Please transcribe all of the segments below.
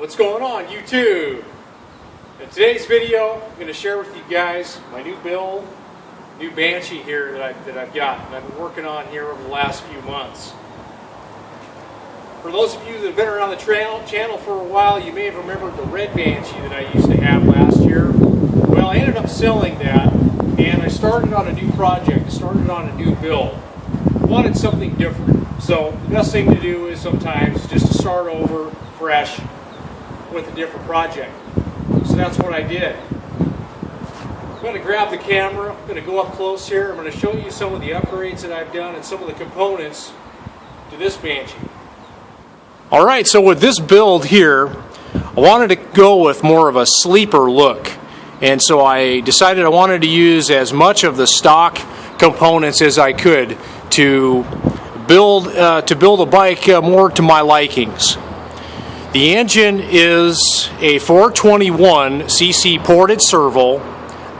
What's going on, YouTube? In today's video, I'm going to share with you guys my new build, new Banshee here that I've got, and I've been working on here over the last few months. For those of you that have been around the channel for a while, you may have remembered the red Banshee that I used to have last year. Well, I ended up selling that, and I started on a new project, started on a new build. Wanted something different. So the best thing to do is sometimes just to start over fresh with a different project. So that's what I did. I'm going to grab the camera, I'm going to go up close here, I'm going to show you some of the upgrades that I've done and some of the components to this Banshee. Alright, so with this build here, I wanted to go with more of a sleeper look. And so I decided I wanted to use as much of the stock components as I could to build a bike more to my likings. The engine is a 421cc ported Serval,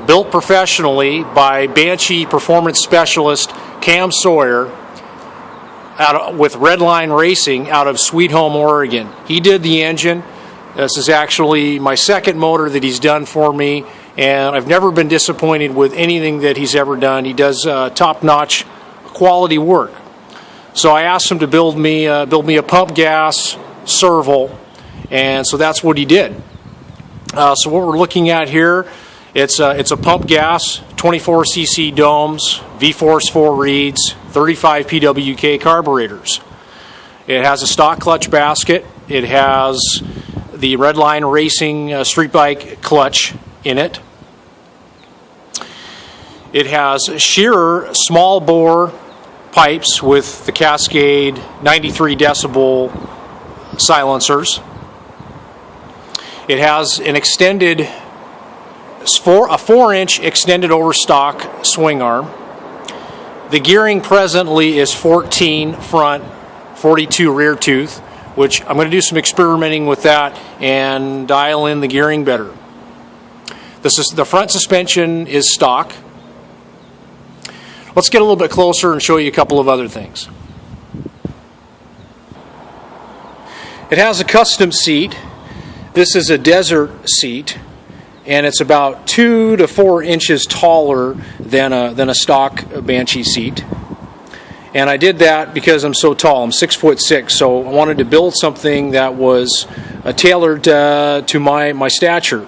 built professionally by Banshee performance specialist Cam Sawyer with Redline Racing out of Sweet Home, Oregon. He did the engine. This is actually my second motor that he's done for me, and I've never been disappointed with anything that he's ever done. He does top-notch quality work. So I asked him to build me a pump gas Serval, and so that's what he did. So what we're looking at here, it's a pump gas, 24cc domes, V-Force 4 reeds, 35 PWK carburetors. It has a stock clutch basket. It has the Redline Racing street bike clutch in it. It has Shearer small bore pipes with the Cascade 93 decibel silencers. It has an extended, a 4-inch extended overstock swing arm. The gearing presently is 14 front, 42 rear tooth, which I'm going to do some experimenting with that and dial in the gearing better. The front suspension is stock. Let's get a little bit closer and show you a couple of other things. It has a custom seat. This is a desert seat, and it's about 2 to 4 inches taller than a stock Banshee seat. And I did that because I'm so tall. I'm 6'6", so I wanted to build something that was tailored to my stature.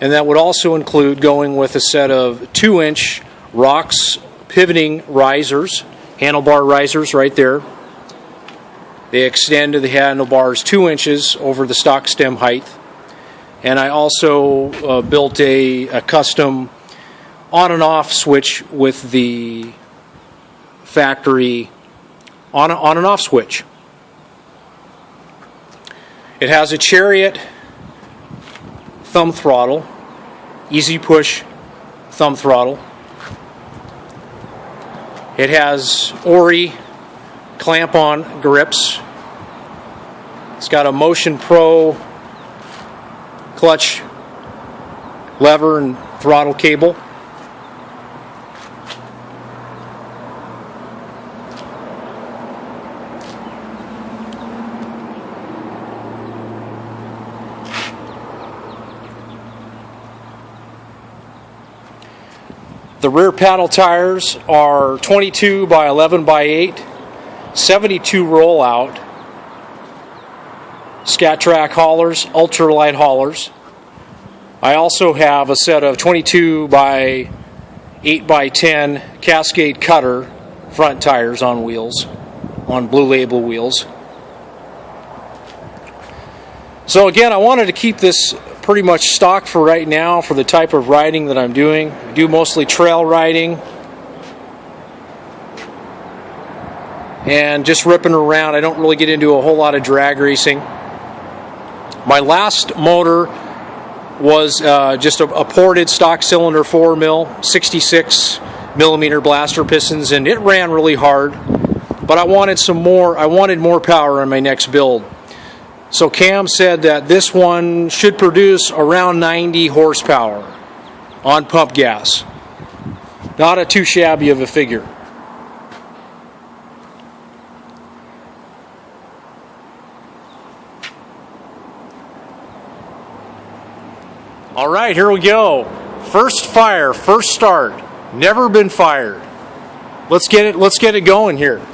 And that would also include going with a set of 2-inch rocks pivoting risers, handlebar risers right there. They extend to the handlebars 2 inches over the stock stem height. And I also built a custom on and off switch with the factory on and off switch. It has a Chariot thumb throttle, easy push thumb throttle. It has Ori clamp-on grips. It's got a Motion Pro clutch lever and throttle cable. The rear paddle tires are 22 by 11 by 8, 72 rollout, Skat Trak haulers, ultralight haulers. I also have a set of 22 by 8 by 10 Cascade cutter front tires on wheels, on Blue Label wheels. So again, I wanted to keep this pretty much stock for right now for the type of riding that I'm doing. I do mostly trail riding and just ripping around. I don't really get into a whole lot of drag racing. My last motor was just a ported stock cylinder 4 mil, 66 millimeter blaster pistons, and it ran really hard, but I wanted more power in my next build. So Cam said that this one should produce around 90 horsepower on pump gas. Not a too shabby of a figure. All right, here we go. First fire, first start. Never been fired. Let's get it going here.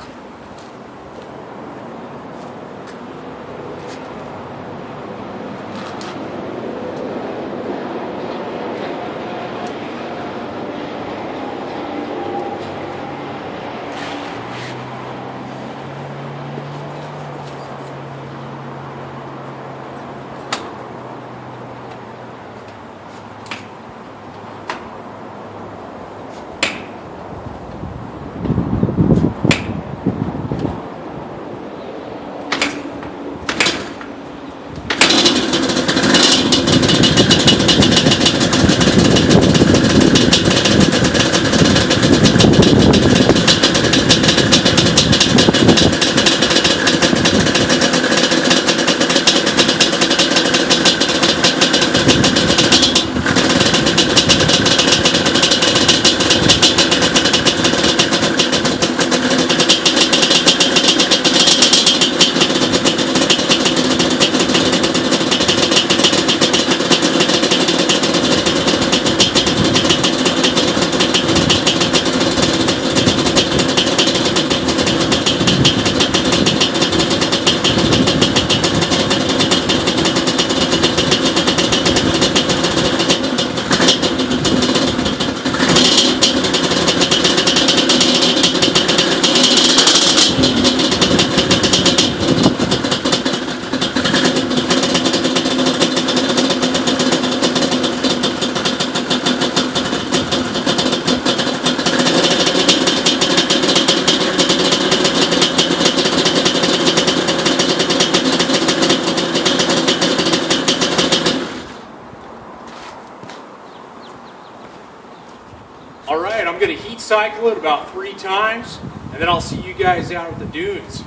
All right, I'm going to heat cycle it about 3 times, and then I'll see you guys out at the dunes.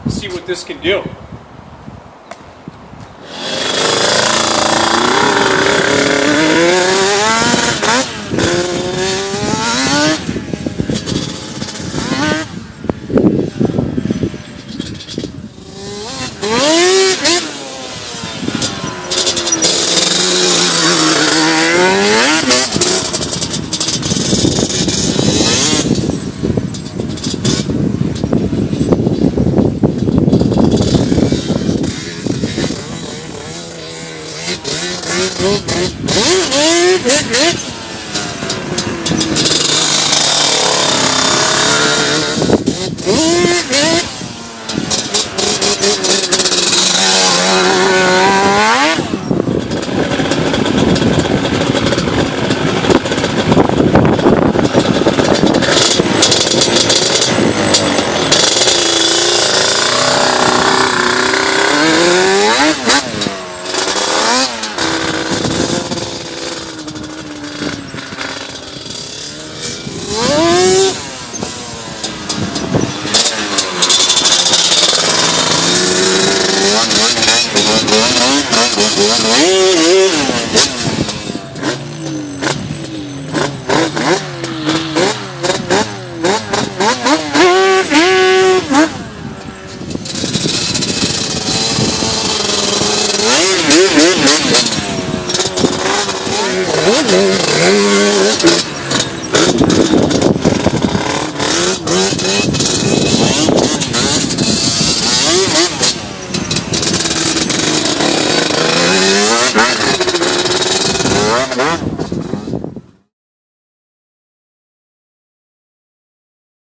See what this can do.